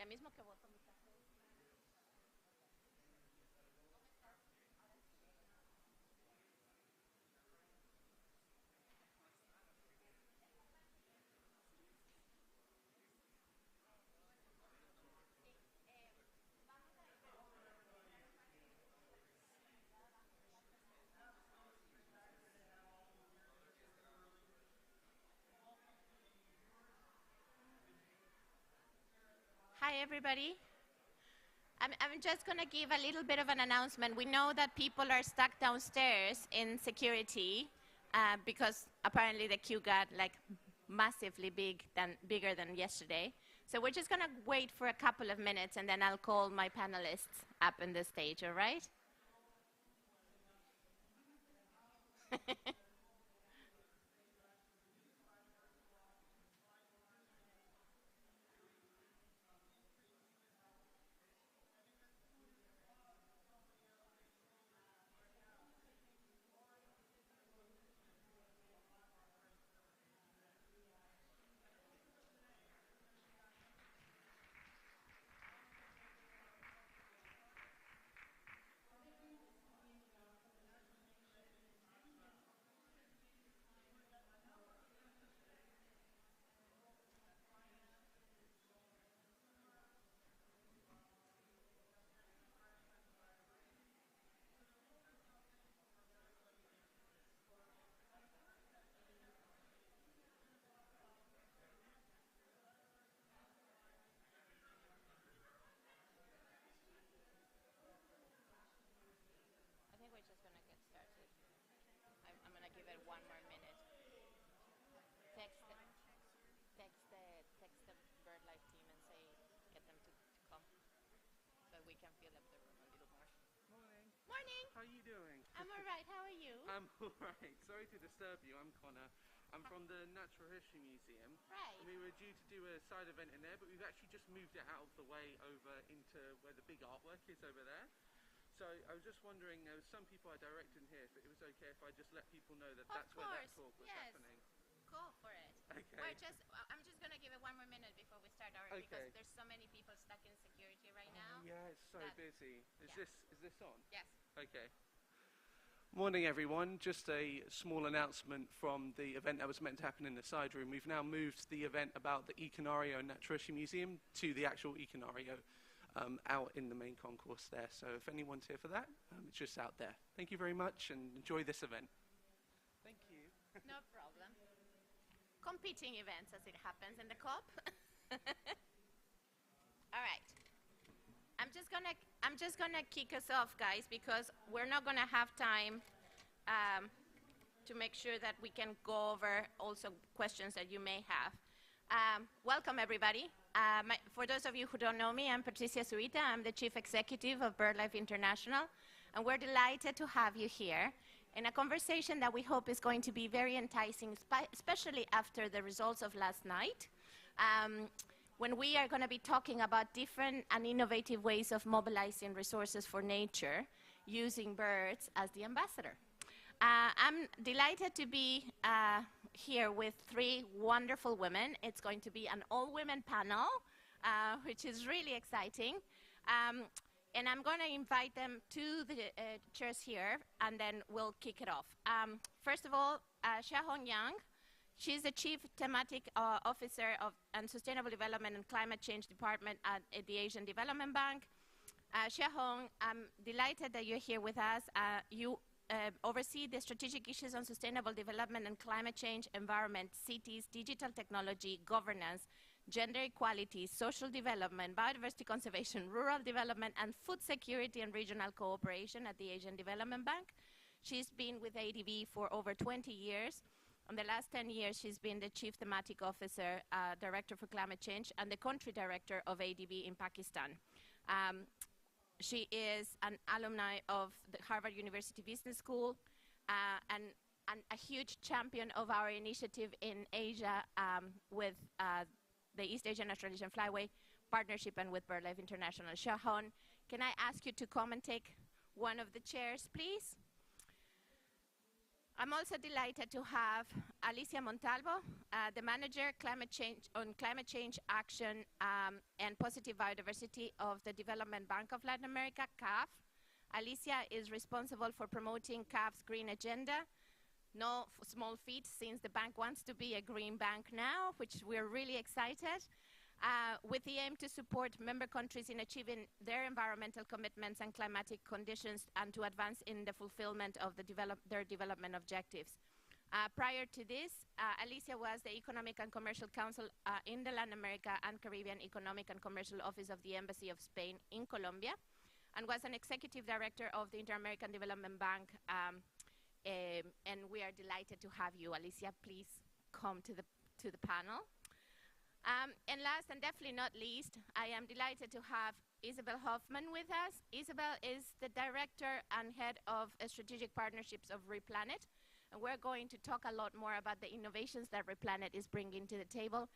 Ya mismo que voto mi café. Hi, everybody. I'm just going to give a little bit of an announcement. We know that people are stuck downstairs in security because apparently the queue got like massively bigger than yesterday. So we're just going to wait for a couple of minutes and then I'll call my panelists up on the stage, all right? I think we're just going to get started. I'm going to give it one more minute. Text the Birdlife team and say, get them to come so we can fill up the room a little more. Morning. Morning. How are you doing? I'm all right. How are you? I'm all right. Sorry to disturb you. I'm Connor. I'm from the Natural History Museum. Right. And we were due to do a side event in there, but we've actually just moved it out of the way over into where the big artwork is over there. So I was just wondering, there were some people I directed in here, if it was okay if I just let people know that that's where that talk was happening. Go for it. Okay. I'm just going to give it one more minute before we start our because there's so many people stuck in security right now. Yeah, it's so busy. Is this on? Yes. Okay. Morning, everyone. Just a small announcement from the event that was meant to happen in the side room. We've now moved the event about the Econario Natural History Museum to the actual Econario out in the main concourse there. So if anyone's here for that, it's just out there. Thank you very much and enjoy this event. Thank you. No problem. Competing events as it happens in the COP. All right. I'm just gonna kick us off, guys, because we're not gonna have time to make sure that we can go over also questions that you may have. Welcome, everybody. For those of you who don't know me, I'm Patricia Zurita. I'm the Chief Executive of Birdlife International, and we're delighted to have you here in a conversation that we hope is going to be very enticing, especially after the results of last night, when we are going to be talking about different and innovative ways of mobilizing resources for nature using birds as the ambassador. I'm delighted to be here with three wonderful women. It's going to be an all-women panel, which is really exciting. And I'm going to invite them to the chairs here, and then we'll kick it off. First of all, Xiaohong Yang. She's the Chief Thematic Officer of Sustainable Development and Climate Change Department at the Asian Development Bank. Xiaohong, I'm delighted that you're here with us. You oversee the strategic issues on sustainable development and climate change, environment, cities, digital technology, governance, gender equality, social development, biodiversity conservation, rural development, and food security and regional cooperation at the Asian Development Bank. She's been with ADB for over 20 years. In the last 10 years, she's been the Chief Thematic Officer, Director for Climate Change, and the Country Director of ADB in Pakistan. She is an alumni of the Harvard University Business School and a huge champion of our initiative in Asia with the East Asian-Australasian Flyway partnership and with Birdlife International. Xiaohong, can I ask you to come and take one of the chairs, please? I'm also delighted to have Alicia Montalvo, the manager climate change action and positive biodiversity of the Development Bank of Latin America, CAF. Alicia is responsible for promoting CAF's green agenda. No small feat, since the bank wants to be a green bank now, which we're really excited, with the aim to support member countries in achieving their environmental commitments and climatic conditions, and to advance in the fulfillment of their development objectives. Prior to this, Alicia was the Economic and Commercial Council in the Latin America and Caribbean Economic and Commercial Office of the Embassy of Spain in Colombia, and was an executive director of the Inter-American Development Bank. And we are delighted to have you, Alicia. Please come to the panel. And last and definitely not least, I am delighted to have Isabel Hoffman with us. Isabel is the director and head of strategic partnerships of Replanet, and we're going to talk a lot more about the innovations that Replanet is bringing to the table.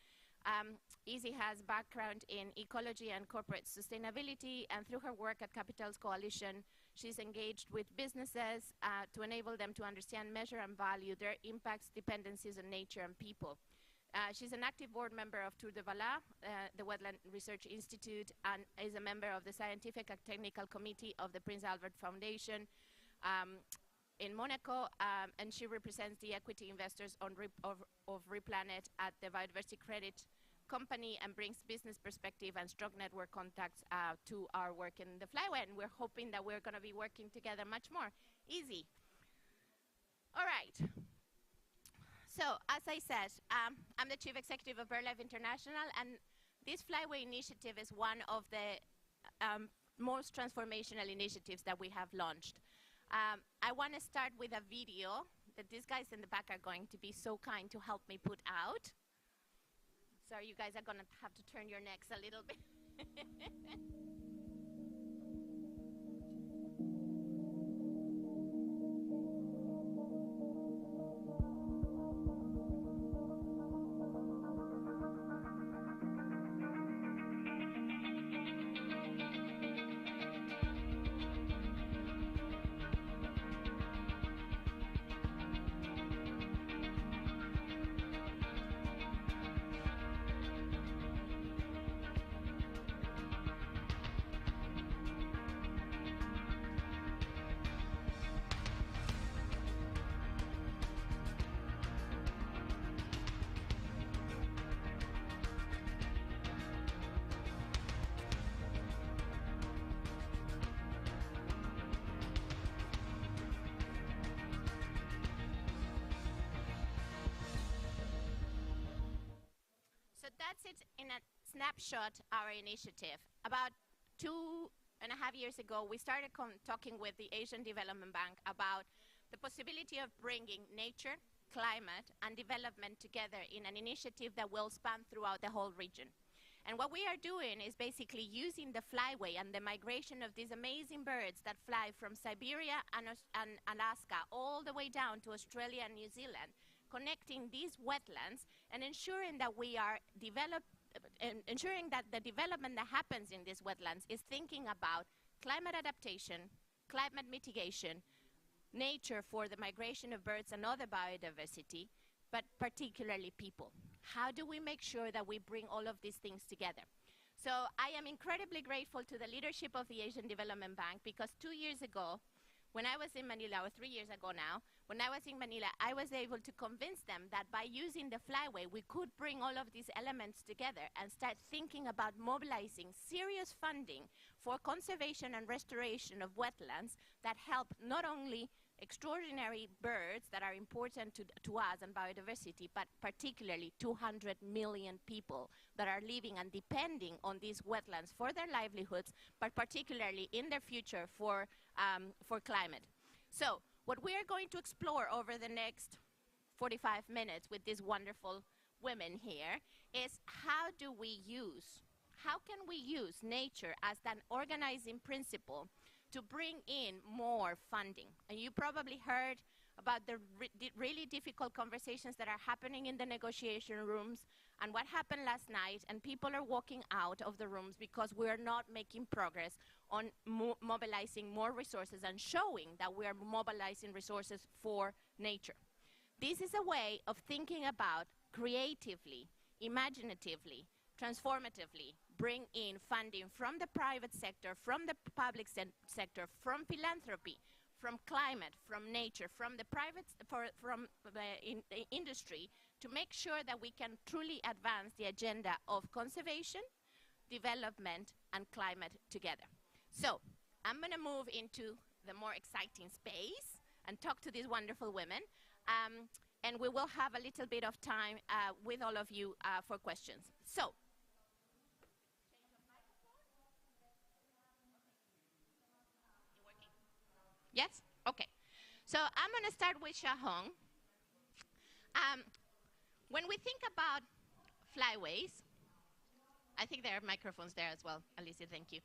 Izzy has background in ecology and corporate sustainability, and through her work at Capitals Coalition, she's engaged with businesses to enable them to understand, measure, and value their impacts, dependencies on nature and people. She's an active board member of Tour de Vala, the Wetland Research Institute, and is a member of the Scientific and Technical Committee of the Prince Albert Foundation in Monaco, and she represents the equity investors of Replanet at the Biodiversity Credit Company, and brings business perspective and strong network contacts to our work in the Flyway, and we're hoping that we're going to be working together much more. Easy. All right. So, as I said, I'm the Chief Executive of Birdlife International, and this Flyway initiative is one of the most transformational initiatives that we have launched. I want to start with a video that these guys in the back are going to be so kind to help me put out. So you guys are going to have to turn your necks a little bit. So that's it in a snapshot, our initiative. About 2.5 years ago, we started talking with the Asian Development Bank about the possibility of bringing nature, climate, and development together in an initiative that will span throughout the whole region. And what we are doing is basically using the Flyway and the migration of these amazing birds that fly from Siberia and Alaska all the way down to Australia and New Zealand, connecting these wetlands and ensuring that ensuring that the development that happens in these wetlands is thinking about climate adaptation, climate mitigation, nature for the migration of birds and other biodiversity, but particularly people. How do we make sure that we bring all of these things together? So I am incredibly grateful to the leadership of the Asian Development Bank, because 2 years ago, when I was in Manila, or 3 years ago now, when I was in Manila, I was able to convince them that by using the Flyway, we could bring all of these elements together and start thinking about mobilizing serious funding for conservation and restoration of wetlands that help not only extraordinary birds that are important to us and biodiversity, but particularly 200 million people that are living and depending on these wetlands for their livelihoods, but particularly in their future for climate. So what we are going to explore over the next 45 minutes with these wonderful women here is how can we use nature as an organizing principle to bring in more funding. And you probably heard about the really difficult conversations that are happening in the negotiation rooms and what happened last night, and people are walking out of the rooms because we're not making progress on mobilizing more resources and showing that we are mobilizing resources for nature. This is a way of thinking about creatively, imaginatively, transformatively, bring in funding from the private sector, from the public sector, from philanthropy, from climate, from nature, from the private, from the industry, to make sure that we can truly advance the agenda of conservation, development, and climate together. So I'm going to move into the more exciting space and talk to these wonderful women. And we will have a little bit of time with all of you for questions. So, yes? Okay. So I'm going to start with Xiaohong. When we think about flyways, I think there are microphones there as well. Alicia, thank you.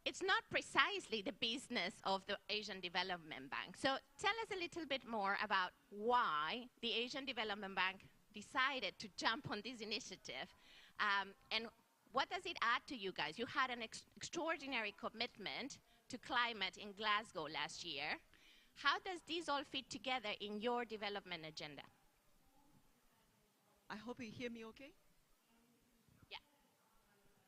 It's not precisely the business of the Asian Development Bank. So tell us a little bit more about why the Asian Development Bank decided to jump on this initiative, and what does it add to you guys? You had an extraordinary commitment to climate in Glasgow last year. How does this all fit together in your development agenda? I hope you hear me okay? Yeah.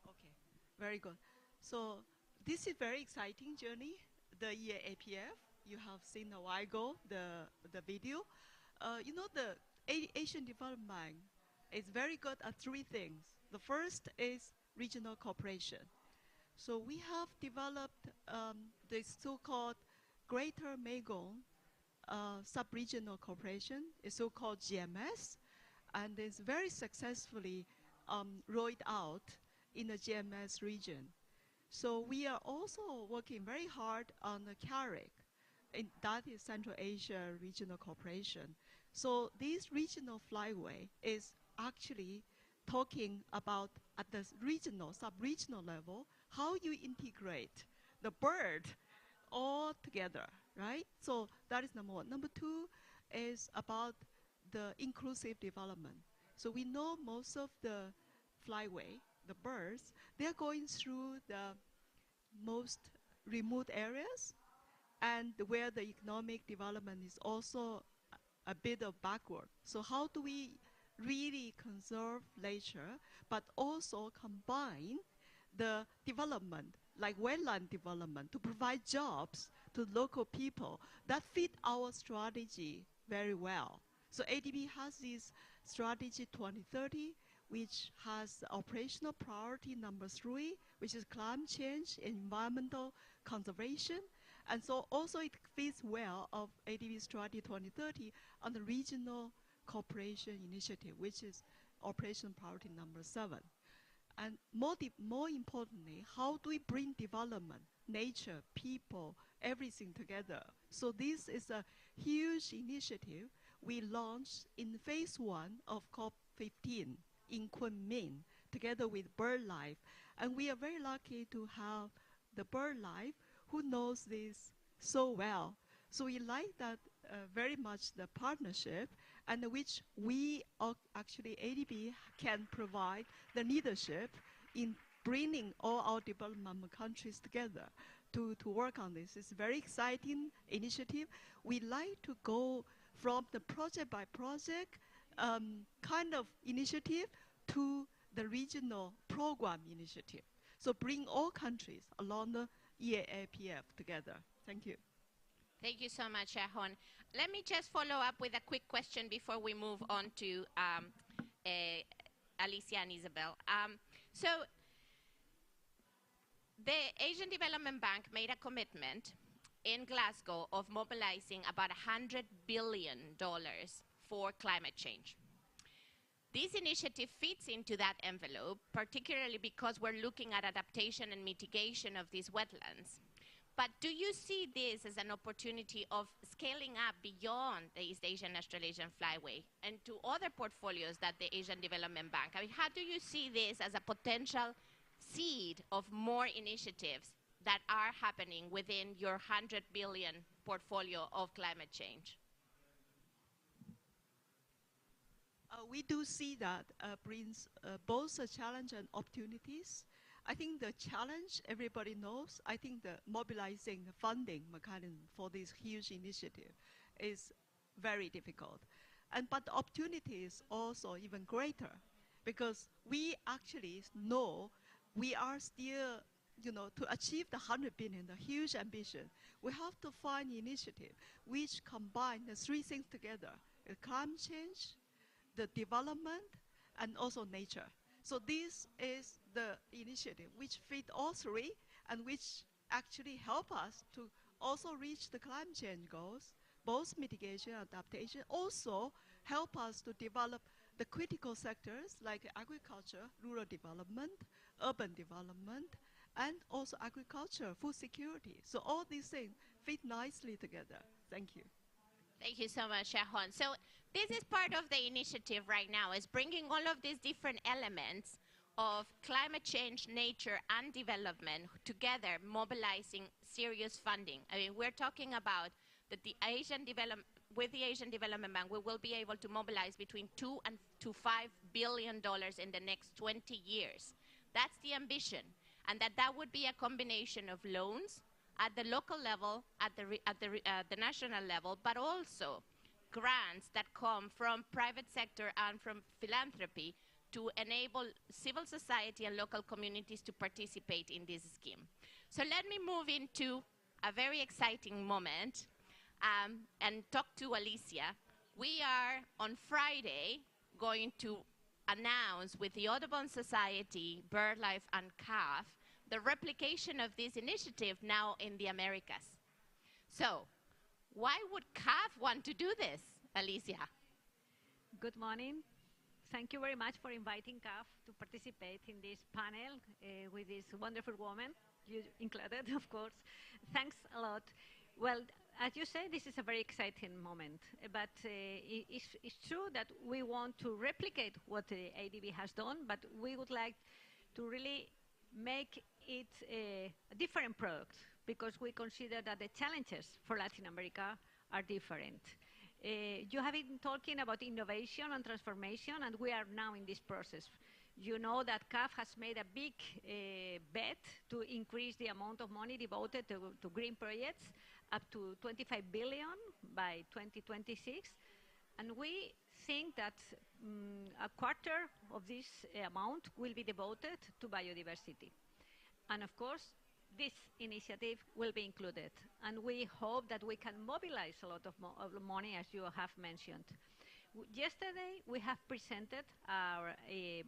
Okay, very good. So this is very exciting journey, the EAPF. You have seen a while ago the video. You know, the Asian Development Bank is very good at three things. The first is regional cooperation. So we have developed the so-called Greater Mekong Sub-Regional Cooperation, is so-called GMS, and is very successfully rolled out in the GMS region. So we are also working very hard on the CARIC, that is Central Asia Regional Cooperation. So this regional flyway is actually talking about at the regional, sub-regional level, how you integrate the bird all together, right? So that is number one. Number two is about the inclusive development. So we know most of the flyway, the birds, they're going through the most remote areas and where the economic development is also a bit of backward. So how do we really conserve nature, but also combine the development, like wetland development, to provide jobs to local people? That fit our strategy very well. So ADB has this strategy 2030, which has operational priority number 3, which is climate change and environmental conservation. And so also it fits well of ADB strategy 2030 on the regional cooperation initiative, which is operational priority number 7. And more importantly, how do we bring development, nature, people, everything together? So this is a huge initiative we launched in phase 1 of COP15 in Kunming, together with Birdlife. And we are very lucky to have the Birdlife who knows this so well. So we like that very much, the partnership, and which we actually, ADB, can provide the leadership in bringing all our development countries together to work on this. It's a very exciting initiative. We like to go from the project by project kind of initiative to the regional program initiative. So bring all countries along the EAPF together. Thank you. Thank you so much, Xiaohong. Let me just follow up with a quick question before we move on to Alicia and Isabel. So the Asian Development Bank made a commitment in Glasgow of mobilizing about $100 billion for climate change. This initiative fits into that envelope, particularly because we're looking at adaptation and mitigation of these wetlands. But do you see this as an opportunity of scaling up beyond the East Asian-Australasian Flyway and to other portfolios that the Asian Development Bank? I mean, how do you see this as a potential seed of more initiatives that are happening within your $100 billion portfolio of climate change? We do see that brings both a challenge and opportunities. I think the challenge everybody knows, I think the mobilizing the funding mechanism for this huge initiative is very difficult. But the opportunity is also even greater because we actually know we are still, to achieve the 100 billion, the huge ambition, we have to find initiative which combine the three things together: the climate change, the development, and also nature. So this is the initiative which fit all three and which actually help us to also reach the climate change goals, both mitigation and adaptation, also help us to develop the critical sectors like agriculture, rural development, urban development, and also agriculture, food security. So all these things fit nicely together. Thank you. Thank you so much, Shahon. So this is part of the initiative right now, is bringing all of these different elements of climate change, nature, and development together, mobilizing serious funding. I mean, we're talking about that with the Asian Development Bank, we will be able to mobilize between $2 to $5 billion in the next 20 years. That's the ambition, and that would be a combination of loans at the local level, at the national level, but also grants that come from private sector and from philanthropy to enable civil society and local communities to participate in this scheme. So let me move into a very exciting moment and talk to Alicia. We are on Friday going to announce with the Audubon Society, Birdlife, and CAF the replication of this initiative now in the Americas. So why would CAF want to do this, Alicia? Good morning. Thank you very much for inviting CAF to participate in this panel with this wonderful woman, you included, of course. Thanks a lot. Well, as you say, this is a very exciting moment, but it's true that we want to replicate what the ADB has done, but we would like to really make it a different product because we consider that the challenges for Latin America are different. You have been talking about innovation and transformation, and we are now in this process. You know that CAF has made a big bet to increase the amount of money devoted to green projects up to 25 billion by 2026. And we think that a quarter of this amount will be devoted to biodiversity. And of course, this initiative will be included. And we hope that we can mobilize a lot of money, as you have mentioned. Yesterday, we have presented our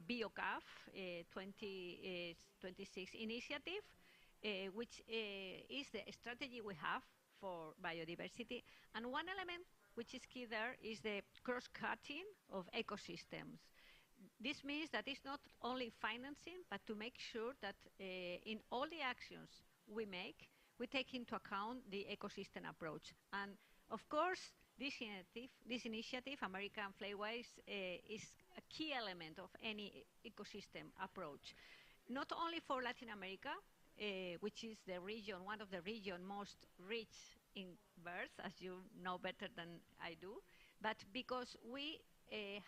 BioCAF 2026 initiative, which is the strategy we have for biodiversity. And one element which is key there is the cross-cutting of ecosystems. This means that it's not only financing, but to make sure that in all the actions we make, we take into account the ecosystem approach. And of course, this initiative, American Flyways, is a key element of any ecosystem approach. Not only for Latin America, which is the region, one of the regions most rich in birds, as you know better than I do, but because we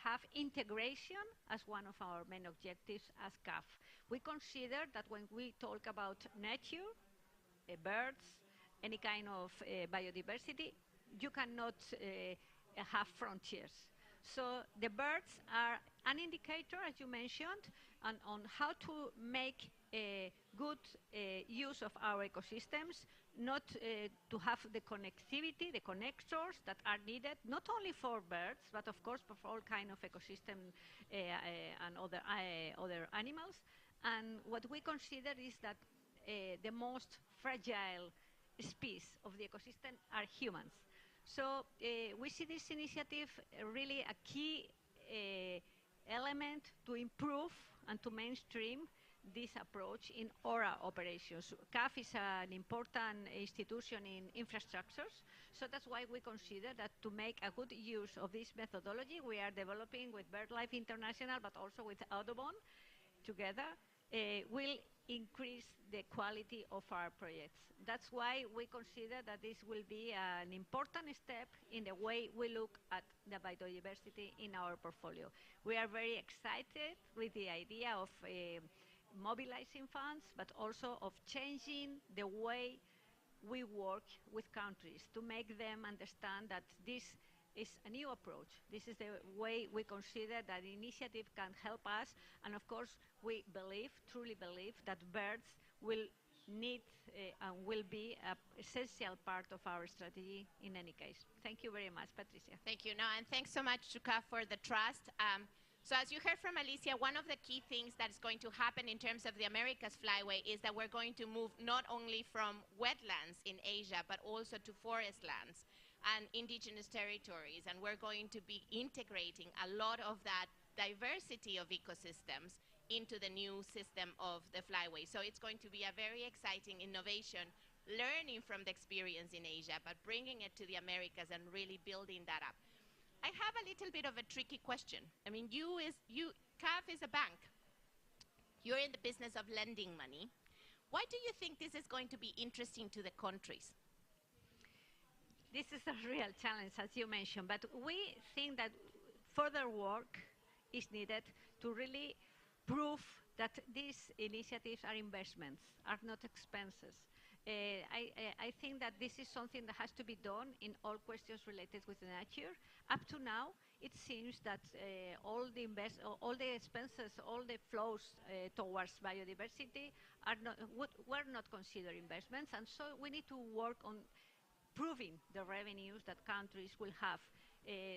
have integration as one of our main objectives as CAF. We consider that when we talk about nature, birds, any kind of biodiversity, you cannot have frontiers. So the birds are an indicator, as you mentioned, on how to make good use of our ecosystems, not to have the connectivity, the connectors that are needed, not only for birds, but of course for all kind of ecosystem and other animals. And what we consider is that the most fragile species of the ecosystem are humans. So we see this initiative really a key element to improve and to mainstream this approach in our operations. CAF is an important institution in infrastructures, so that's why we consider that to make a good use of this methodology we are developing with Birdlife International, but also with Audubon together, will increase the quality of our projects. That's why we consider that this will be an important step in the way we look at the biodiversity in our portfolio. We are very excited with the idea of mobilizing funds, but also of changing the way we work with countries to make them understand that this is a new approach. This is the way we consider that the initiative can help us. And of course, we believe, truly believe, that birds will need and will be an essential part of our strategy in any case. Thank you very much, Patricia. Thank you. No, and thanks so much, Chuka, for the trust. So as you heard from Alicia, one of the key things that is going to happen in terms of the Americas Flyway is that we're going to move not only from wetlands in Asia, but also to forest lands and indigenous territories. And we're going to be integrating a lot of that diversity of ecosystems into the new system of the Flyway. So it's going to be a very exciting innovation, learning from the experience in Asia, but bringing it to the Americas and really building that up. I have a little bit of a tricky question. I mean, CAF is a bank. You're in the business of lending money. Why do you think this is going to be interesting to the countries? This is a real challenge, as you mentioned, but we think that further work is needed to really prove that these initiatives are investments, are not expenses. I think that this is something that has to be done in all questions related with nature. Up to now, it seems that all the expenses, all the flows towards biodiversity were not considered investments, and so we need to work on proving the revenues that countries will have.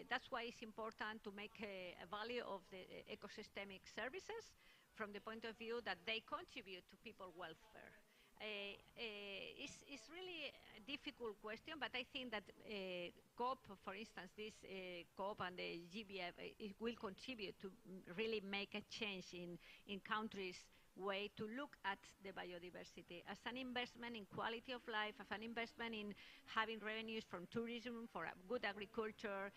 That's why it's important to make a value of the ecosystemic services from the point of view that they contribute to people's welfare. It's really a difficult question, but I think that COP, for instance, this COP and the GBF it will contribute to really make a change in countries' way to look at the biodiversity as an investment in quality of life, as an investment in having revenues from tourism, for good agriculture,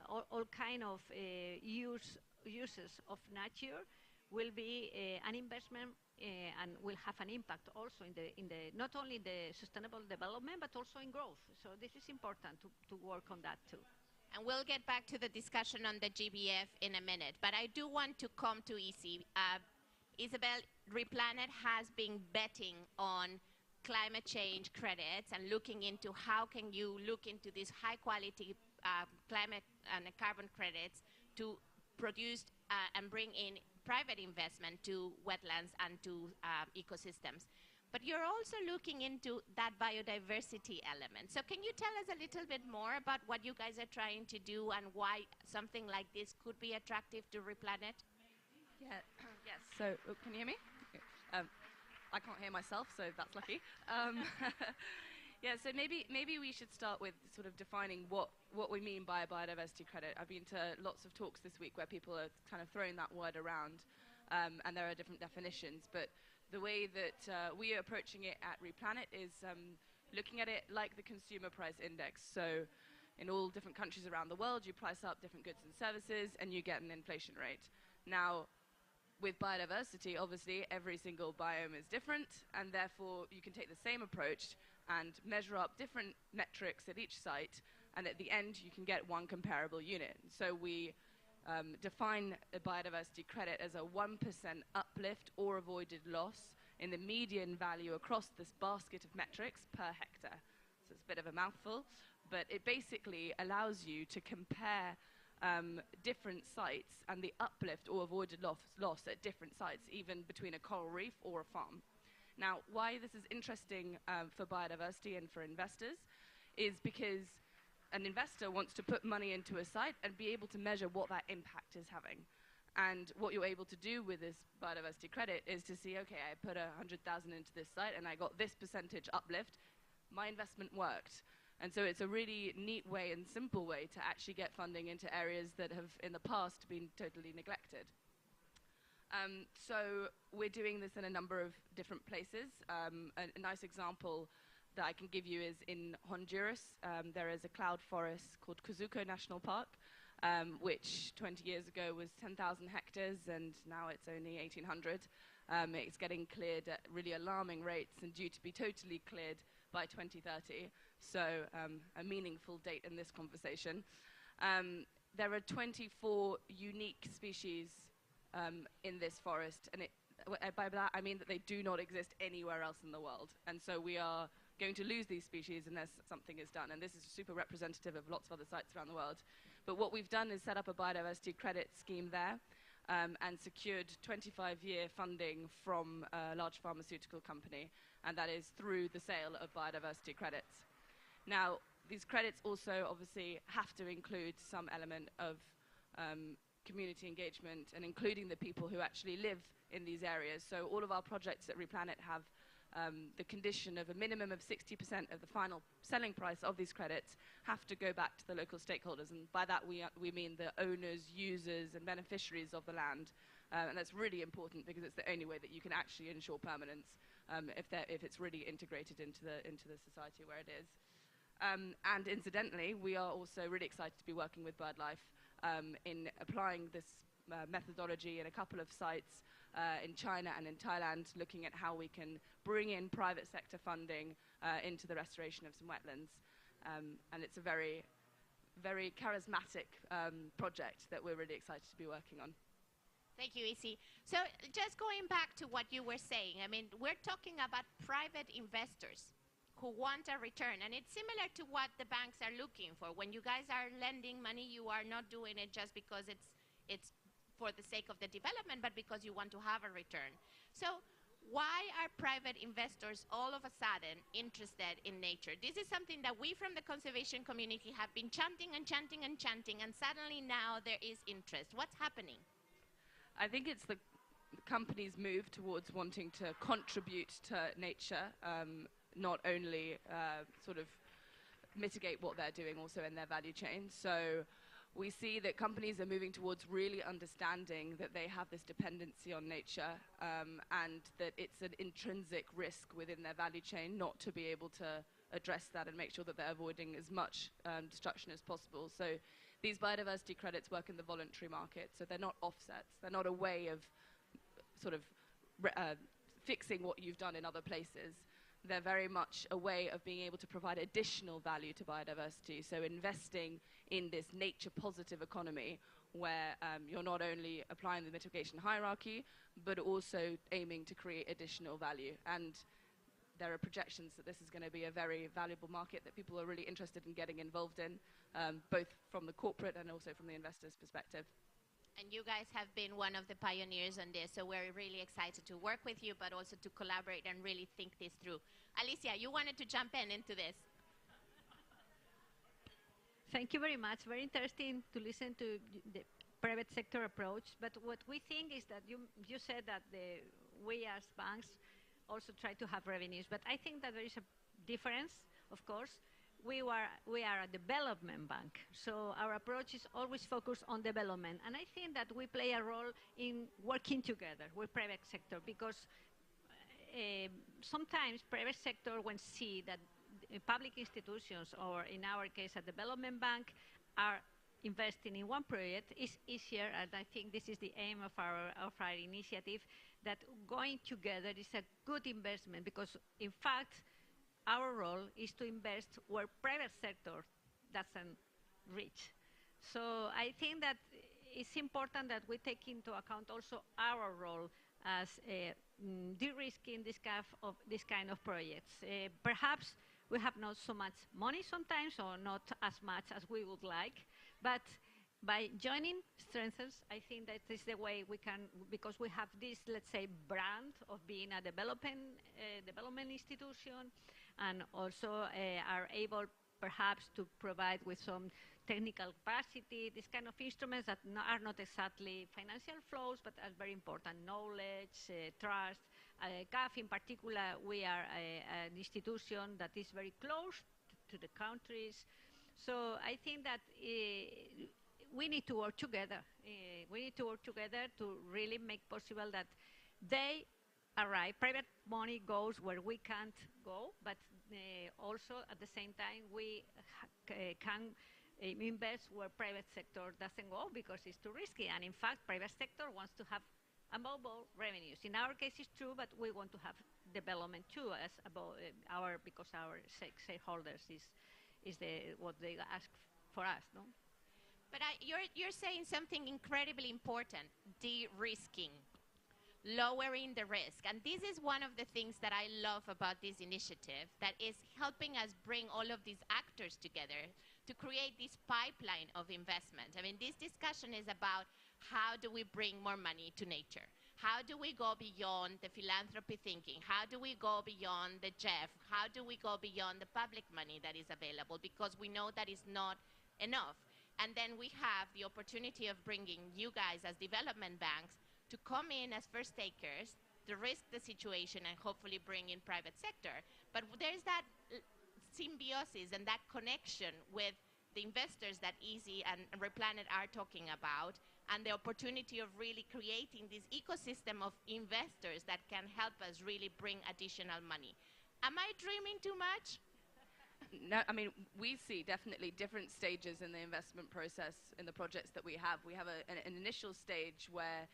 all kind of uses of nature will be an investment and will have an impact also in the not only the sustainable development but also in growth. So this is important to work on that too. And we'll get back to the discussion on the GBF in a minute, but I do want to come to EC. Isabel, Replanet has been betting on climate change credits and looking into how can you look into these high quality climate and carbon credits to produce and bring in private investment to wetlands and to ecosystems. But you're also looking into that biodiversity element. So can you tell us a little bit more about what you guys are trying to do and why something like this could be attractive to Replanet? Yeah, yes. So, can you hear me? I can't hear myself, so that's lucky. Yeah, so maybe we should start with sort of defining what we mean by a biodiversity credit. I've been to lots of talks this week where people are kind of throwing that word around, and there are different definitions. But the way that we are approaching it at Replanet is looking at it like the consumer price index. So in all different countries around the world, you price up different goods and services, and you get an inflation rate. Now, with biodiversity, obviously, every single biome is different, and therefore you can take the same approach and measure up different metrics at each site, and at the end you can get one comparable unit. So we define a biodiversity credit as a 1% uplift or avoided loss in the median value across this basket of metrics per hectare. So it's a bit of a mouthful, but it basically allows you to compare different sites and the uplift or avoided loss at different sites, even between a coral reef or a farm. Now, why this is interesting for biodiversity and for investors is because an investor wants to put money into a site and be able to measure what that impact is having. And what you're able to do with this biodiversity credit is to see, okay, I put 100,000 into this site and I got this percentage uplift. My investment worked. And so it's a really neat way and simple way to actually get funding into areas that have in the past been totally neglected. So we're doing this in a number of different places. A nice example that I can give you is in Honduras. There is a cloud forest called Cozuco National Park, which 20 years ago was 10,000 hectares, and now it's only 1,800. It's getting cleared at really alarming rates and due to be totally cleared by 2030. So a meaningful date in this conversation. There are 24 unique species in this forest, and by that I mean that they do not exist anywhere else in the world. And so we are going to lose these species unless something is done. And this is super representative of lots of other sites around the world. But what we've done is set up a biodiversity credit scheme there and secured 25-year funding from a large pharmaceutical company. And that is through the sale of biodiversity credits. Now, these credits also obviously have to include some element of community engagement and including the people who actually live in these areas. So all of our projects at Replanet have the condition of a minimum of 60% of the final selling price of these credits have to go back to the local stakeholders. And by that we mean the owners, users and beneficiaries of the land. And that's really important because it's the only way that you can actually ensure permanence if it's really integrated into the society where it is. And incidentally, we are also really excited to be working with Birdlife in applying this methodology in a couple of sites in China and in Thailand, looking at how we can bring in private sector funding into the restoration of some wetlands. And it's a very, very charismatic project that we're really excited to be working on. Thank you, Isi. So just going back to what you were saying, I mean, we're talking about private investors who want a return. And it's similar to what the banks are looking for. When you guys are lending money, you are not doing it just because it's for the sake of the development, but because you want to have a return. So why are private investors all of a sudden interested in nature? This is something that we from the conservation community have been chanting and chanting and chanting, and suddenly now there is interest. What's happening? I think it's the company's move towards wanting to contribute to nature, not only sort of mitigate what they're doing also in their value chain. So we see that companies are moving towards really understanding that they have this dependency on nature and that it's an intrinsic risk within their value chain not to be able to address that and make sure that they're avoiding as much destruction as possible. So these biodiversity credits work in the voluntary market, so they're not offsets. They're not a way of sort of fixing what you've done in other places. They're very much a way of being able to provide additional value to biodiversity. So investing in this nature-positive economy where you're not only applying the mitigation hierarchy, but also aiming to create additional value. And there are projections that this is going to be a very valuable market that people are really interested in getting involved in, both from the corporate and also from the investor's perspective. And you guys have been one of the pioneers on this, so we're really excited to work with you, but also to collaborate and really think this through. Alicia, you wanted to jump into this. Thank you very much. Very interesting to listen to the private sector approach. But what we think is that you said that we as banks also try to have revenues. But I think that there is a difference, of course. We are a development bank, so our approach is always focused on development. And I think that we play a role in working together with private sector because sometimes private sector when see that public institutions, or in our case a development bank, are investing in one project, it's easier, and I think this is the aim of our initiative, that going together is a good investment because in fact our role is to invest where private sector doesn't reach. So I think that it's important that we take into account also our role as de-risking this kind of projects. Perhaps we have not so much money sometimes, or not as much as we would like, but by joining strengths, I think that is the way we can, because we have this, let's say, brand of being a development institution, and also are able perhaps to provide with some technical capacity, this kind of instruments that are not exactly financial flows, but are very important, knowledge, trust. CAF in particular, we are an institution that is very close to the countries. So I think that we need to work together. We need to work together to really make possible that they arrive. Private money goes where we can't go, but also at the same time we can invest where private sector doesn't go because it's too risky. And in fact, private sector wants to have above all revenues. In our case, it's true, but we want to have development too, as above because our shareholders is what they ask for us, no? But you're saying something incredibly important: de-risking. lowering the risk. And this is one of the things that I love about this initiative, that is helping us bring all of these actors together to create this pipeline of investment. I mean, this discussion is about how do we bring more money to nature? How do we go beyond the philanthropy thinking? How do we go beyond the JEF? How do we go beyond the public money that is available? Because we know that is not enough. And then we have the opportunity of bringing you guys as development banks to come in as first takers, to risk the situation and hopefully bring in private sector. But there's that symbiosis and that connection with the investors that Easy and Replanet are talking about, and the opportunity of really creating this ecosystem of investors that can help us really bring additional money. Am I dreaming too much? No, I mean, we see definitely different stages in the investment process in the projects that we have. We have an initial stage where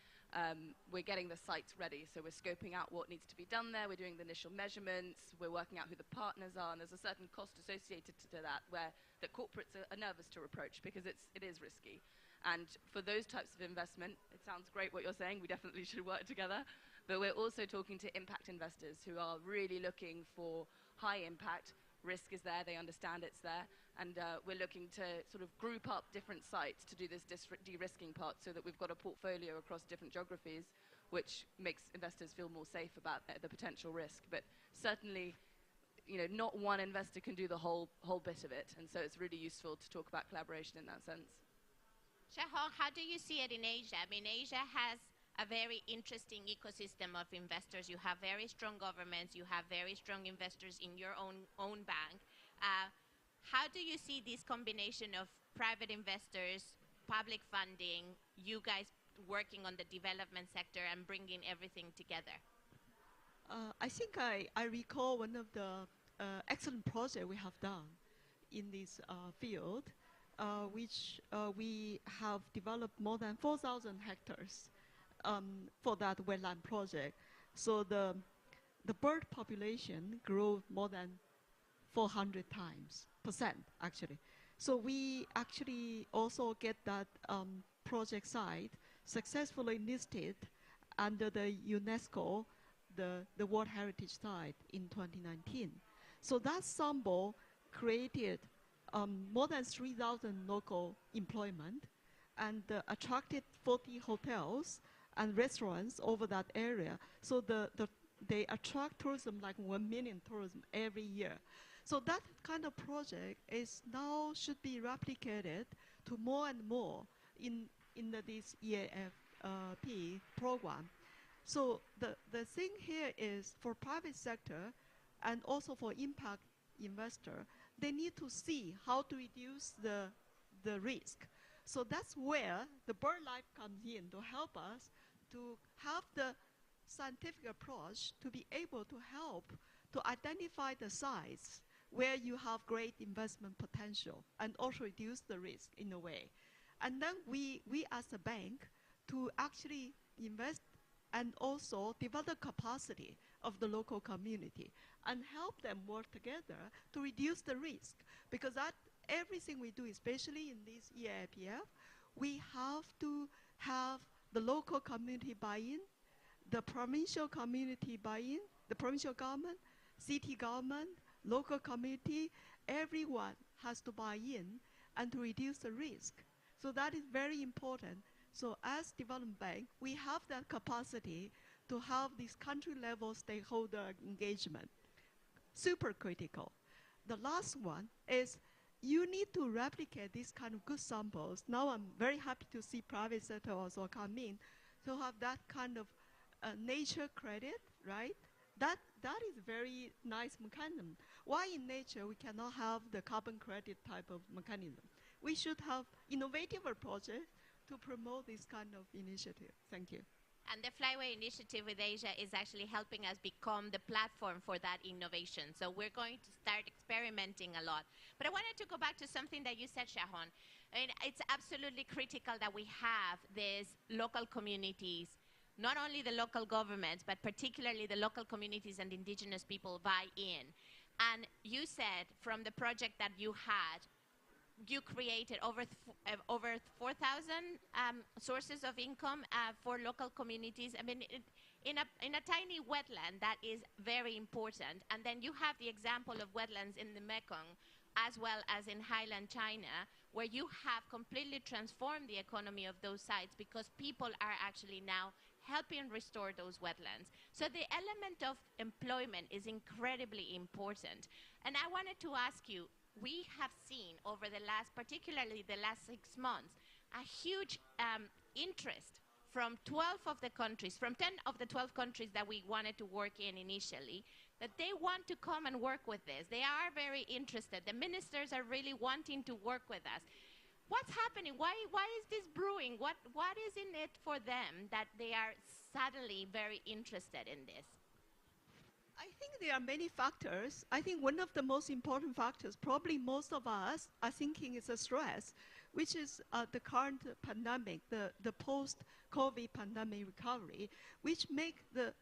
we're getting the sites ready. So we're scoping out what needs to be done there. We're doing the initial measurements. We're working out who the partners are. And there's a certain cost associated to that that corporates are nervous to approach because it is risky. And for those types of investment, it sounds great what you're saying. We definitely should work together. But we're also talking to impact investors who are really looking for high impact. Risk is there, they understand it's there, and we're looking to sort of group up different sites to do this de-risking part so that we've got a portfolio across different geographies, which makes investors feel more safe about the potential risk. But certainly, you know, not one investor can do the whole bit of it, and so it's really useful to talk about collaboration in that sense. Shahong, how do you see it in Asia? I mean, Asia has a very interesting ecosystem of investors. You have very strong governments. You have very strong investors in your own bank. How do you see this combination of private investors, public funding, you guys working on the development sector and bringing everything together? I think I recall one of the excellent projects we have done in this field, which we have developed more than 4,000 hectares for that wetland project. So the bird population grew more than 400% actually. So we actually also get that project site successfully listed under the UNESCO, the World Heritage Site in 2019. So that symbol created more than 3,000 local employment and attracted 40 hotels and restaurants over that area. So they attract tourism, like 1 million tourism every year. So that kind of project is now should be replicated to more and more in this EAFP program. So the thing here is for private sector and also for impact investor, they need to see how to reduce the risk. So that's where the Birdlife comes in to help us to have the scientific approach to be able to help to identify the sites where you have great investment potential and also reduce the risk in a way. And then we as a bank to actually invest and also develop capacity of the local community and help them work together to reduce the risk. Because that everything we do, especially in this EAPF, we have to have the local community buy-in, the provincial community buy-in, the provincial government, city government, local community, everyone has to buy in and to reduce the risk. So that is very important. So as development bank, we have that capacity to have this country level stakeholder engagement. Super critical. The last one is you need to replicate these kind of good samples. Now I'm very happy to see private sector also come in to have that kind of nature credit, right? That is very nice mechanism. Why in nature we cannot have the carbon credit type of mechanism? We should have innovative approaches to promote this kind of initiative. Thank you. And the Flyway Initiative with Asia is actually helping us become the platform for that innovation. So we're going to start experimenting a lot. But I wanted to go back to something that you said, Shahon. I mean, it's absolutely critical that we have these local communities, not only the local governments, but particularly the local communities and indigenous people buy in. And you said from the project that you had, you created over 4,000 sources of income for local communities. I mean, in a tiny wetland, that is very important. And then you have the example of wetlands in the Mekong, as well as in Highland China, where you have completely transformed the economy of those sites because people are actually now helping restore those wetlands. So the element of employment is incredibly important. And I wanted to ask you, we have seen over the last, particularly the last 6 months, a huge interest from 12 of the countries, from 10 of the 12 countries that we wanted to work in initially, that they want to come and work with this. They are very interested. The ministers are really wanting to work with us. What's happening? Why is this brewing? What is in it for them that they are suddenly very interested in this? I think there are many factors. I think one of the most important factors, probably most of us are thinking is a stress, which is the current pandemic, the post-COVID pandemic recovery, which make the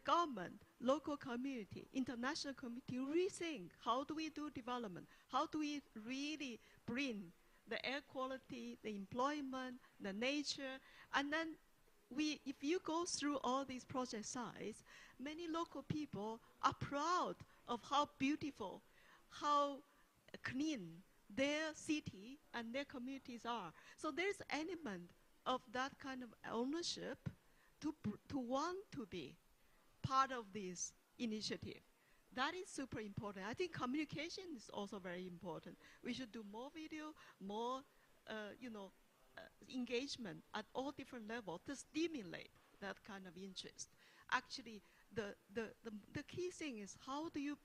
government, local community, international community rethink how do we do development, how do we really bring the air quality, the employment, the nature, and then if you go through all these project sites, many local people are proud of how beautiful, how clean their city and their communities are. So there's an element of that kind of ownership to want to be part of this initiative. That is super important. I think communication is also very important. We should do more video, more engagement at all different levels to stimulate that kind of interest. Actually, the key thing is how do you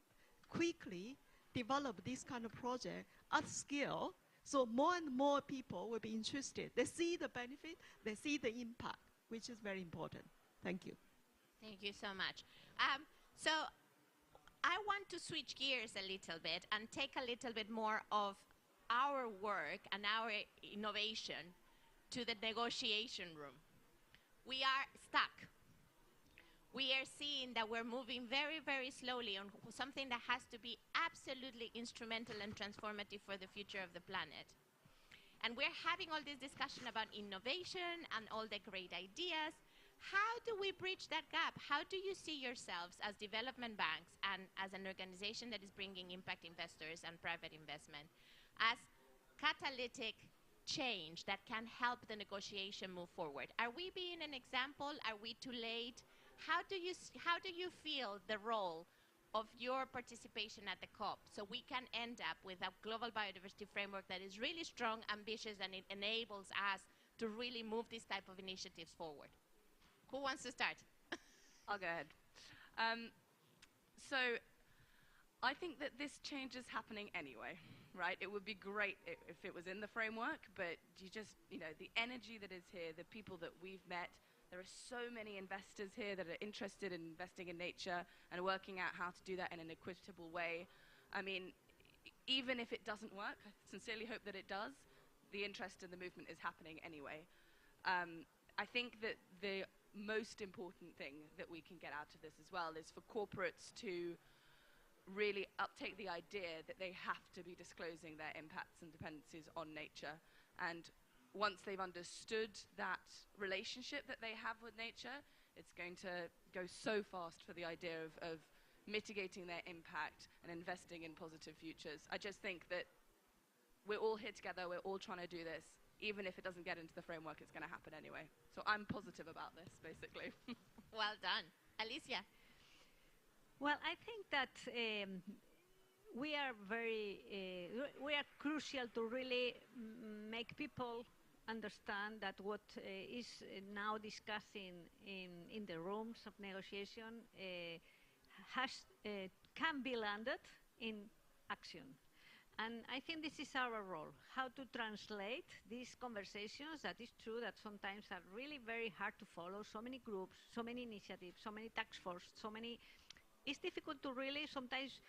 quickly develop this kind of project at scale so more and more people will be interested. They see the benefit, they see the impact, which is very important. Thank you. Thank you so much. So I want to switch gears a little bit and take a little bit more of our work and our innovation to the negotiation room. We are stuck. We are seeing that we're moving very, very slowly on something that has to be absolutely instrumental and transformative for the future of the planet. And we're having all this discussion about innovation and all the great ideas. How do we bridge that gap? How do you see yourselves as development banks and as an organization that is bringing impact investors and private investment as catalytic change that can help the negotiation move forward? Are we being an example? Are we too late? How do you feel the role of your participation at the COP so we can end up with a global biodiversity framework that is really strong, ambitious, and it enables us to really move these type of initiatives forward? Who wants to start? I'll go ahead. So I think that this change is happening anyway, right? It would be great if it was in the framework, but you just, the energy that is here, the people that we've met, there are so many investors here that are interested in investing in nature and working out how to do that in an equitable way. I mean, even if it doesn't work, I sincerely hope that it does, the interest in the movement is happening anyway. I think that the most important thing that we can get out of this as well is for corporates to really uptake the idea that they have to be disclosing their impacts and dependencies on nature. And once they've understood that relationship that they have with nature, it's going to go so fast for the idea of mitigating their impact and investing in positive futures. I just think that we're all here together, we're all trying to do this. Even if it doesn't get into the framework, it's going to happen anyway. So I'm positive about this, basically. Well done. Alicia? Well, I think that we are crucial to really make people understand that what is now discussing in the rooms of negotiation can be landed in action. And I think this is our role, how to translate these conversations that is true that sometimes are really very hard to follow, so many groups, so many initiatives, so many task force, it's difficult to really, sometimes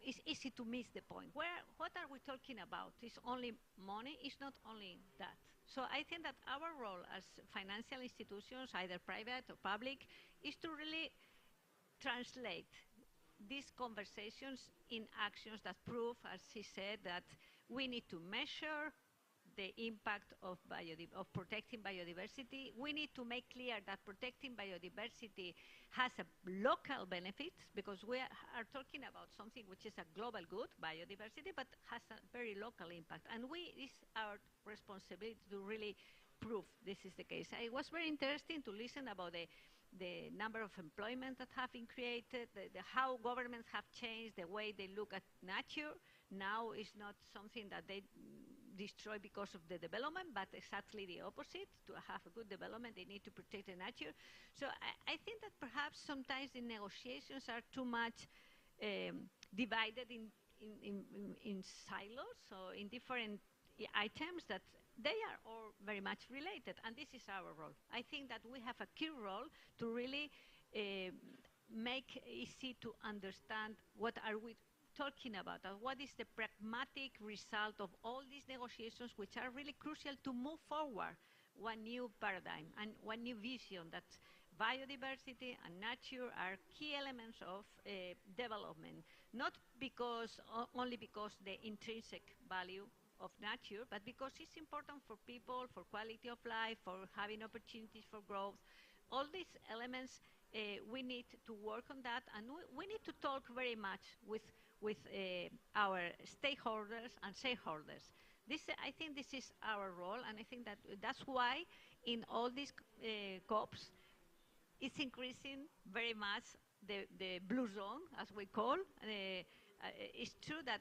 it's easy to miss the point. What are we talking about? It's only money? It's not only that. So I think that our role as financial institutions, either private or public, is to really translate these conversations in actions that prove, as he said, that We need to measure the impact of protecting biodiversity. We need to make clear that protecting biodiversity has a local benefits, because we are talking about something which is a global good, biodiversity, but has a very local impact. And it's our responsibility to really prove this is the case. It was very interesting to listen about the number of employment that have been created, how governments have changed the way they look at nature. Now it's not something that they destroy because of the development, but exactly the opposite. To have a good development, they need to protect the nature. So I think that perhaps sometimes the negotiations are too much divided in silos, so in different items that they are all very much related, and this is our role. I think that we have a key role to really make easy to understand what are we talking about, and what is the pragmatic result of all these negotiations, which are really crucial to move forward one new paradigm and one new vision that biodiversity and nature are key elements of development, not because only because the intrinsic value of nature, but because it's important for people, for quality of life, for having opportunities for growth. All these elements, we need to work on that, and we need to talk very much with our stakeholders and shareholders. I think this is our role, and I think that that's why in all these COPs, it's increasing very much the blue zone, as we call. It's true that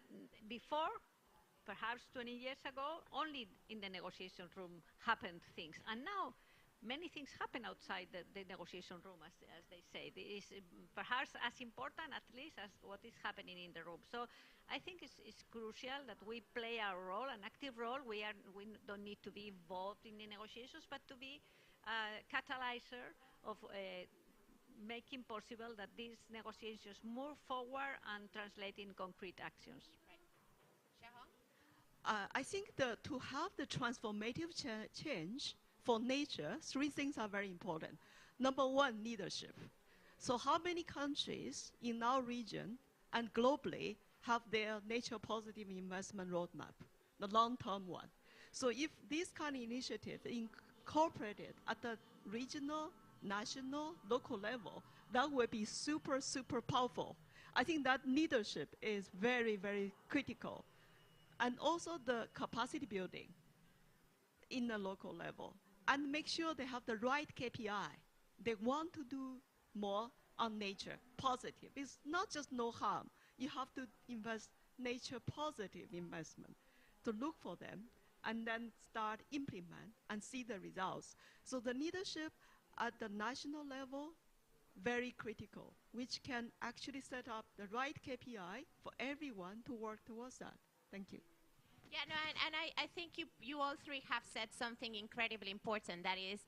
before, perhaps 20 years ago, only in the negotiation room happened things. And now, many things happen outside the negotiation room, as they say. It is perhaps as important, at least, as what is happening in the room. So I think it's crucial that we play our role, an active role. We don't need to be involved in the negotiations, but to be a catalyzer of making possible that these negotiations move forward and translate in concrete actions. I think to have the transformative change for nature, three things are very important. Number one, leadership. So how many countries in our region and globally have their nature positive investment roadmap, the long-term one? So if this kind of initiative incorporated at the regional, national, local level, that would be super, super powerful. I think that leadership is very, very critical. And also the capacity building in the local level. And make sure they have the right KPI. They want to do more on nature, positive. It's not just no harm. You have to invest nature positive investment to look for them and then start implement and see the results. So the leadership at the national level, very critical, which can actually set up the right KPI for everyone to work towards that. Thank you. Yeah, no, and I think you all three have said something incredibly important. That is,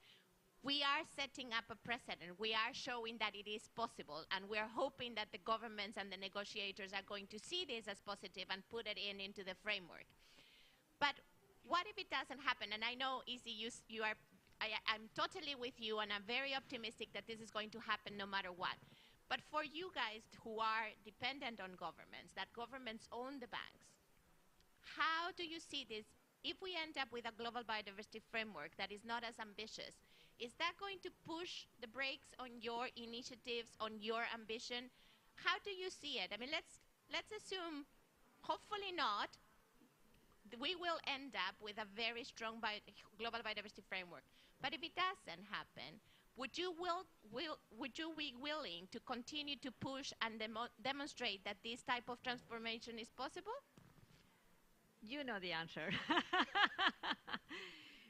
we are setting up a precedent. We are showing that it is possible, and we're hoping that the governments and the negotiators are going to see this as positive and put it into the framework. But what if it doesn't happen? And I know, Izzy, I'm totally with you, and I'm very optimistic that this is going to happen no matter what. But for you guys who are dependent on governments, that governments own the banks, how do you see this? If we end up with a global biodiversity framework that is not as ambitious, is that going to push the brakes on your initiatives, on your ambition? How do you see it? I mean, let's assume, hopefully not, we will end up with a very strong global biodiversity framework. But if it doesn't happen, would you be willing to continue to push and demonstrate that this type of transformation is possible? You know the answer.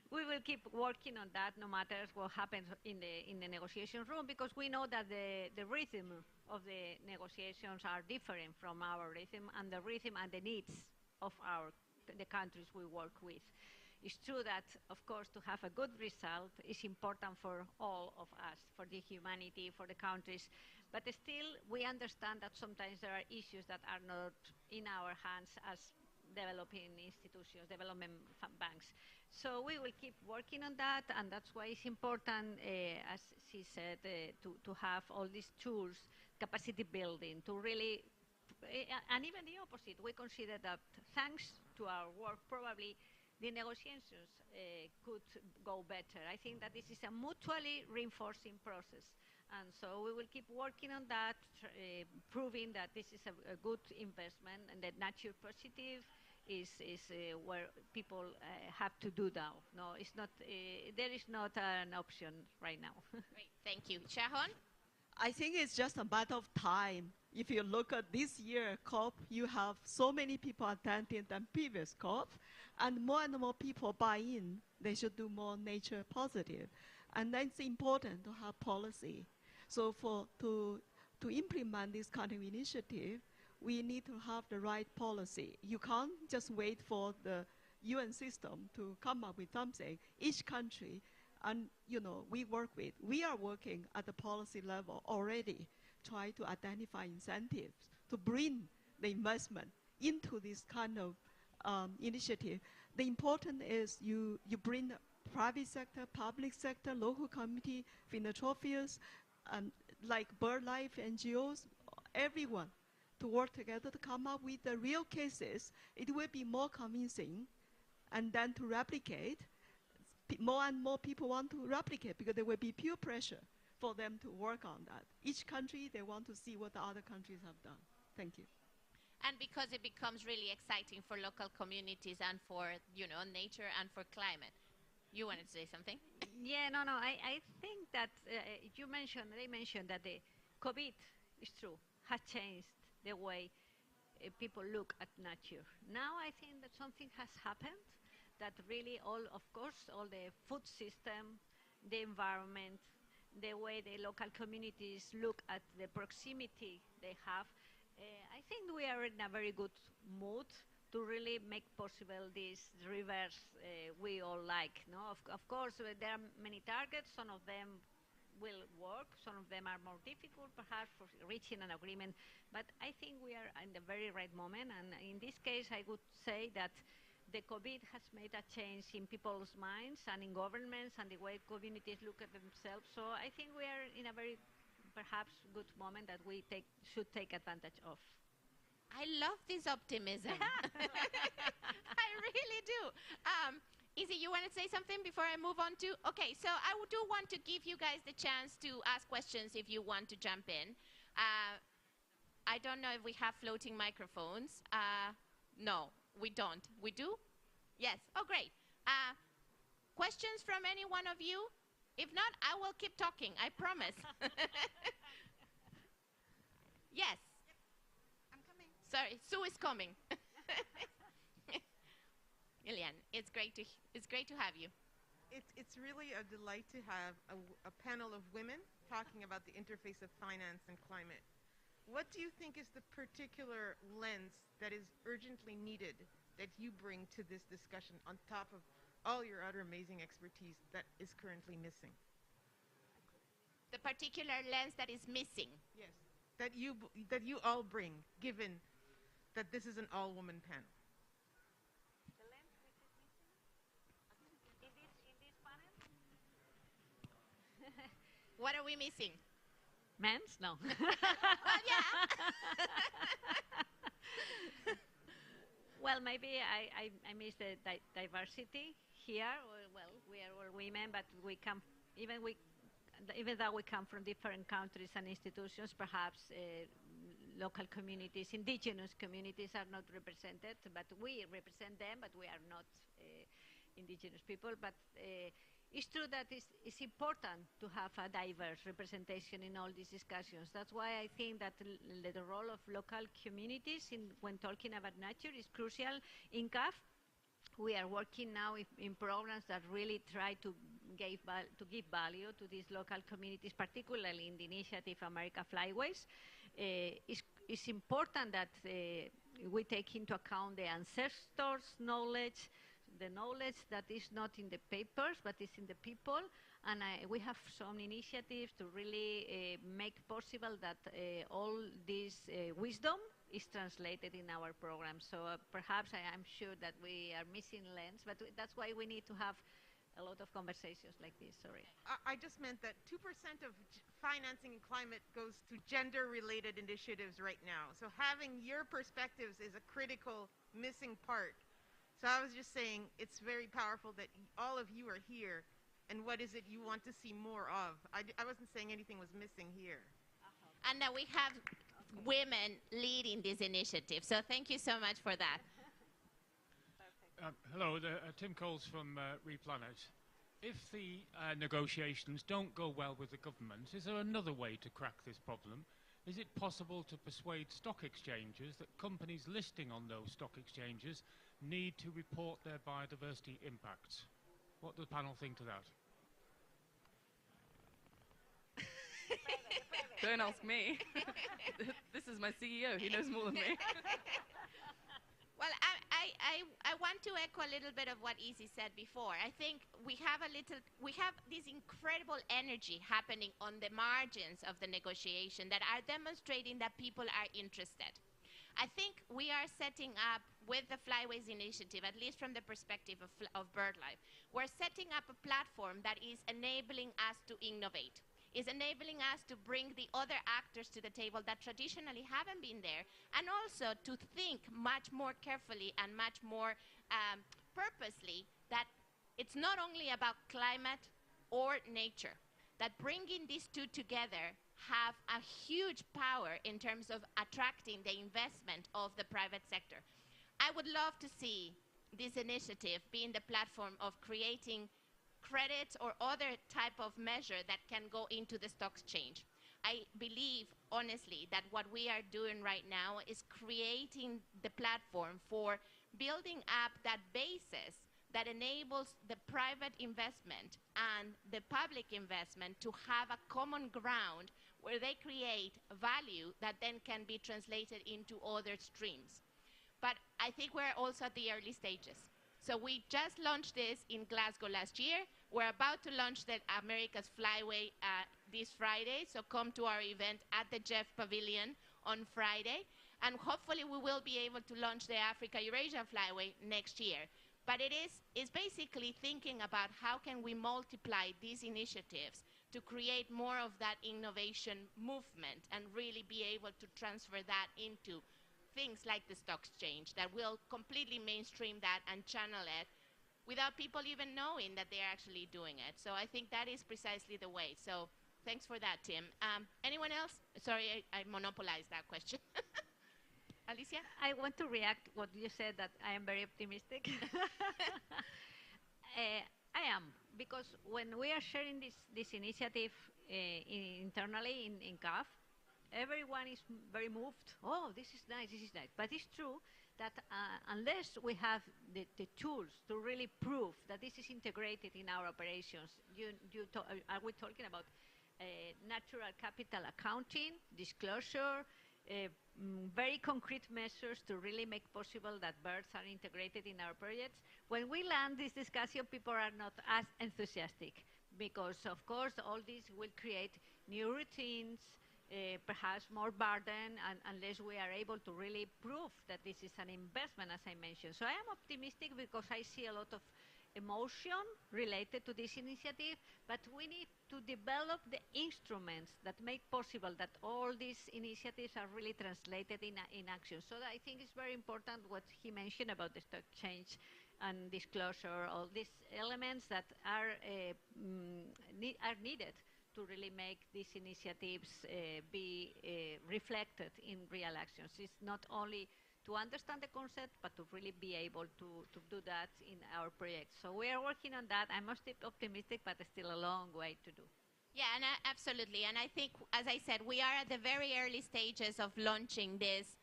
We will keep working on that no matter what happens in the negotiation room, because we know that the rhythm of the negotiations are different from our rhythm and the rhythm and the needs of the countries we work with. It's true that, of course, to have a good result is important for all of us, for the humanity, for the countries. But still, we understand that sometimes there are issues that are not in our hands as developing institutions, development banks. So we will keep working on that, and that's why it's important, as she said, to have all these tools, capacity building, to really and even the opposite. We consider that thanks to our work, probably the negotiations could go better. I think that this is a mutually reinforcing process. And so we will keep working on that, proving that this is a good investment and that nature positive is where people have to do now. No, it's not, there is not an option right now. Great, thank you. Sharon? I think it's just a matter of time. If you look at this year COP, you have so many people attending than previous COP, and more people buy in. They should do more nature positive. And then it's important to have policy. So to implement this kind of initiative, we need to have the right policy. You can't just wait for the UN system to come up with something. Each country, and we are working at the policy level already, try to identify incentives to bring the investment into this kind of initiative. The important is you bring the private sector, public sector, local community, philanthropists, like Birdlife, NGOs, everyone to work together to come up with the real cases. It will be more convincing, and then to replicate. More and more people want to replicate because there will be peer pressure for them to work on that. Each country, they want to see what the other countries have done. Thank you. And because it becomes really exciting for local communities and for, nature and for climate. You wanted to say something? Yeah, no. I think that they mentioned that the COVID, is true, has changed the way people look at nature. Now I think that something has happened that really all the food system, the environment, the way the local communities look at the proximity they have, I think we are in a very good mood to really make possible this reverse we all like. No, of course, there are many targets. Some of them will work. Some of them are more difficult, perhaps, for reaching an agreement. But I think we are in the very right moment. And in this case, I would say that the COVID has made a change in people's minds and in governments and the way communities look at themselves. So I think we are in a very, perhaps, good moment that we should take advantage of. I love this optimism. I really do. Izzy, you want to say something before I move on to? Okay, so I do want to give you guys the chance to ask questions if you want to jump in. I don't know if we have floating microphones. No, we don't. We do? Yes. Oh, great. Questions from any one of you? If not, I will keep talking. I promise. Yes. Sorry, Sue is coming. Ilian, it's great to have you. It's really a delight to have a panel of women talking about the interface of finance and climate. What do you think is the particular lens that is urgently needed that you bring to this discussion on top of all your other amazing expertise that is currently missing? The particular lens that is missing? Yes, that you all bring, given that this is an all-woman panel. The lens which is missing? In this panel? What are we missing? Men's? No. Well, yeah. Well, maybe I miss the diversity here. Well, we are all women, but we come, even though we come from different countries and institutions, perhaps local communities, indigenous communities are not represented, but we represent them, but we are not indigenous people. But it's true that it's important to have a diverse representation in all these discussions. That's why I think that the role of local communities when talking about nature is crucial. In CAF, we are working now in programs that really try to give value to these local communities, particularly in the initiative Americas Flyways. It's important that we take into account the ancestors' knowledge, the knowledge that is not in the papers but is in the people, and we have some initiatives to really make possible that all this wisdom is translated in our program. So perhaps I'm sure that we are missing lens, but that's why we need to have a lot of conversations like this. Sorry. I just meant that 2% of financing in climate goes to gender-related initiatives right now. So having your perspectives is a critical missing part. So I was just saying it's very powerful that all of you are here, and what is it you want to see more of? I wasn't saying anything was missing here. And that we have women leading this initiative. So thank you so much for that. Hello, Tim Coles from Replanet. If the negotiations don't go well with the government, is there another way to crack this problem? Is it possible to persuade stock exchanges that companies listing on those stock exchanges need to report their biodiversity impacts? What does the panel think to that? Don't ask me. This is my CEO. He knows more than me. Well, I want to echo a little bit of what Izzy said before. I think we have this incredible energy happening on the margins of the negotiation that are demonstrating that people are interested. I think we are setting up with the Flyways initiative, at least from the perspective of Birdlife, we're setting up a platform that is enabling us to innovate. Is enabling us to bring the other actors to the table that traditionally haven't been there, and also to think much more carefully and much more purposely that it's not only about climate or nature, that bringing these two together have a huge power in terms of attracting the investment of the private sector. I would love to see this initiative being the platform of creating credits or other type of measure that can go into the stock exchange. I believe, honestly, that what we are doing right now is creating the platform for building up that basis that enables the private investment and the public investment to have a common ground where they create value that then can be translated into other streams. But I think we're also at the early stages. So we just launched this in Glasgow last year. We're about to launch the Americas Flyway this Friday, so come to our event at the Jeff Pavilion on Friday. And hopefully we will be able to launch the Africa-Eurasia Flyway next year. But it's basically thinking about how can we multiply these initiatives to create more of that innovation movement and really be able to transfer that into things like the stock exchange that will completely mainstream that and channel it without people even knowing that they're actually doing it. So I think that is precisely the way. So thanks for that, Tim. Anyone else? Sorry, I monopolized that question. Alicia? I want to react what you said, that I am very optimistic. I am, because when we are sharing this initiative internally in CAF, everyone is very moved. Oh, this is nice, this is nice. But it's true that unless we have the tools to really prove that this is integrated in our operations, are we talking about natural capital accounting, disclosure, very concrete measures to really make possible that birds are integrated in our projects? When we land this discussion, people are not as enthusiastic because, of course, all this will create new routines, perhaps more burden, unless we are able to really prove that this is an investment, as I mentioned. So I am optimistic because I see a lot of emotion related to this initiative, but we need to develop the instruments that make possible that all these initiatives are really translated in action. So I think it's very important what he mentioned about the stock exchange and disclosure, all these elements that are needed to really make these initiatives be reflected in real actions. It's not only to understand the concept, but to really be able to do that in our projects. So we are working on that. I'm optimistic, but there's still a long way to do. Yeah, and absolutely. And I think, as I said, we are at the very early stages of launching these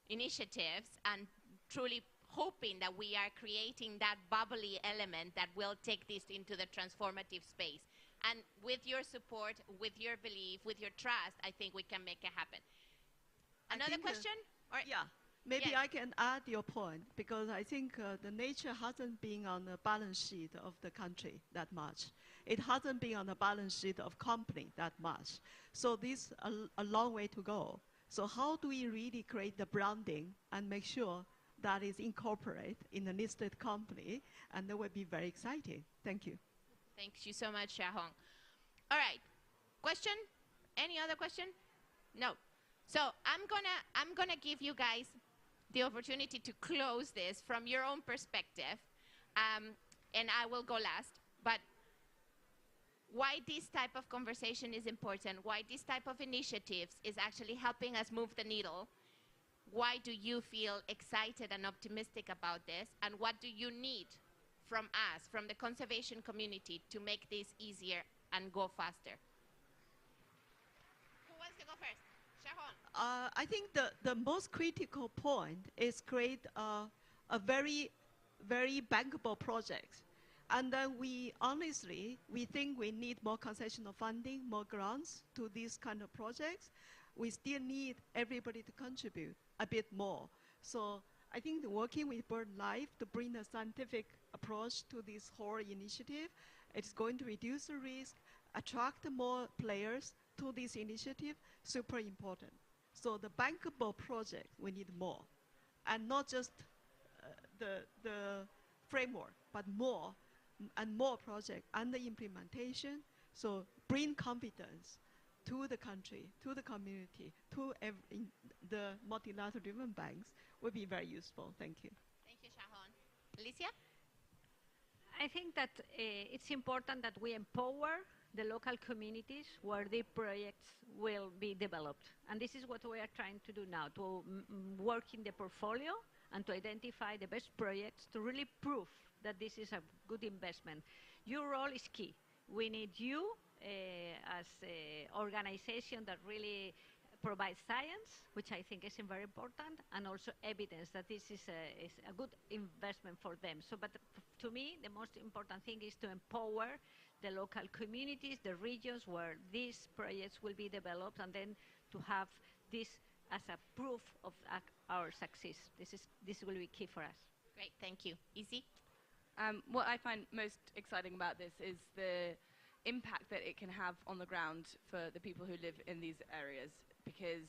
initiatives and truly hoping that we are creating that bubbly element that will take this into the transformative space. And with your support, with your belief, with your trust, I think we can make it happen. Another question? Yeah, maybe yes. I can add your point, because I think the nature hasn't been on the balance sheet of the country that much. It hasn't been on the balance sheet of company that much. So this a long way to go. So how do we really create the branding and make sure that is incorporated in a listed company? And that would be very exciting. Thank you. Thank you so much, Xiaohong. All right, question? Any other question? No. So I'm gonna give you guys the opportunity to close this from your own perspective, and I will go last. But why this type of conversation is important, why this type of initiatives is actually helping us move the needle, why do you feel excited and optimistic about this, and what do you need from us, from the conservation community, to make this easier and go faster? Who wants to go first? Xiaohong. I think the most critical point is create a very, very bankable project. And then we think we need more concessional funding, more grants to these kind of projects. We still need everybody to contribute a bit more. So I think working with Birdlife to bring a scientific approach to this whole initiative, it's going to reduce the risk, attract more players to this initiative, super important. So the bankable project, we need more. And not just the framework, but more and more projects and the implementation. So bring confidence to the country, to the community, to the multilateral driven banks would be very useful. Thank you. Thank you, Xiaohong. Alicia? I think that it's important that we empower the local communities where the projects will be developed. And this is what we are trying to do now, to work in the portfolio and to identify the best projects to really prove that this is a good investment. Your role is key. We need you as an organization that really provides science, which I think is very important, and also evidence that this is a good investment for them. So, but to me, the most important thing is to empower the local communities, the regions where these projects will be developed, and then to have this as a proof of our success. This will be key for us. Great, thank you. Easy? What I find most exciting about this is the impact that it can have on the ground for the people who live in these areas, because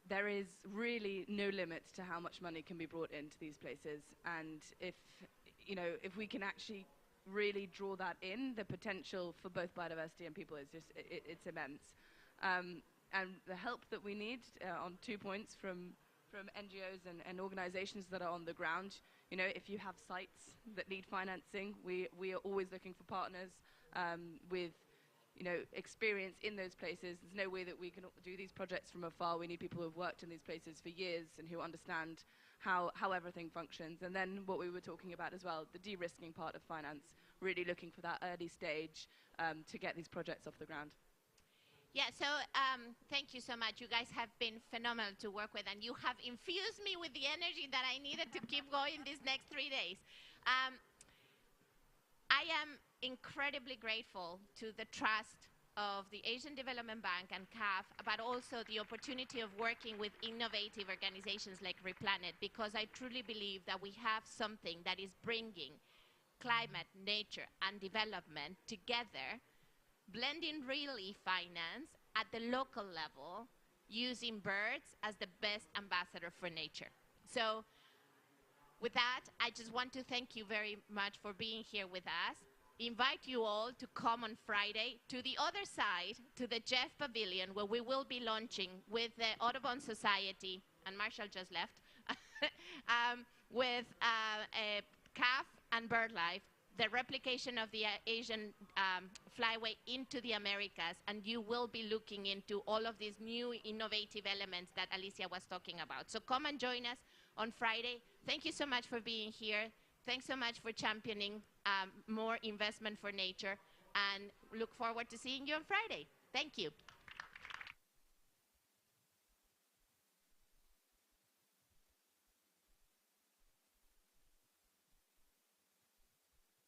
there is really no limit to how much money can be brought into these places. And if we can actually really draw that in, the potential for both biodiversity and people is just, it's immense. And the help that we need on 2 points from NGOs and organizations that are on the ground. If you have sites that need financing, we are always looking for partners with experience in those places. There's no way that we can do these projects from afar. We need people who have worked in these places for years and who understand how everything functions. And then what we were talking about as well, the de-risking part of finance, really looking for that early stage to get these projects off the ground. Yeah, so thank you so much. You guys have been phenomenal to work with, and you have infused me with the energy that I needed to keep going these next 3 days. I am incredibly grateful to the trust of the Asian Development Bank and CAF, but also the opportunity of working with innovative organizations like Replanet, because I truly believe that we have something that is bringing climate, nature, and development together, blending really finance at the local level, using birds as the best ambassador for nature. So with that, I just want to thank you very much for being here with us. Invite you all to come on Friday to the other side, to the Jeff Pavilion, where we will be launching with the Audubon Society, and Marshall just left, with CAF and Birdlife, the replication of the Asian Flyway into the Americas, and you will be looking into all of these new innovative elements that Alicia was talking about. So come and join us on Friday. Thank you so much for being here. Thanks so much for championing more investment for nature, and look forward to seeing you on Friday. Thank you.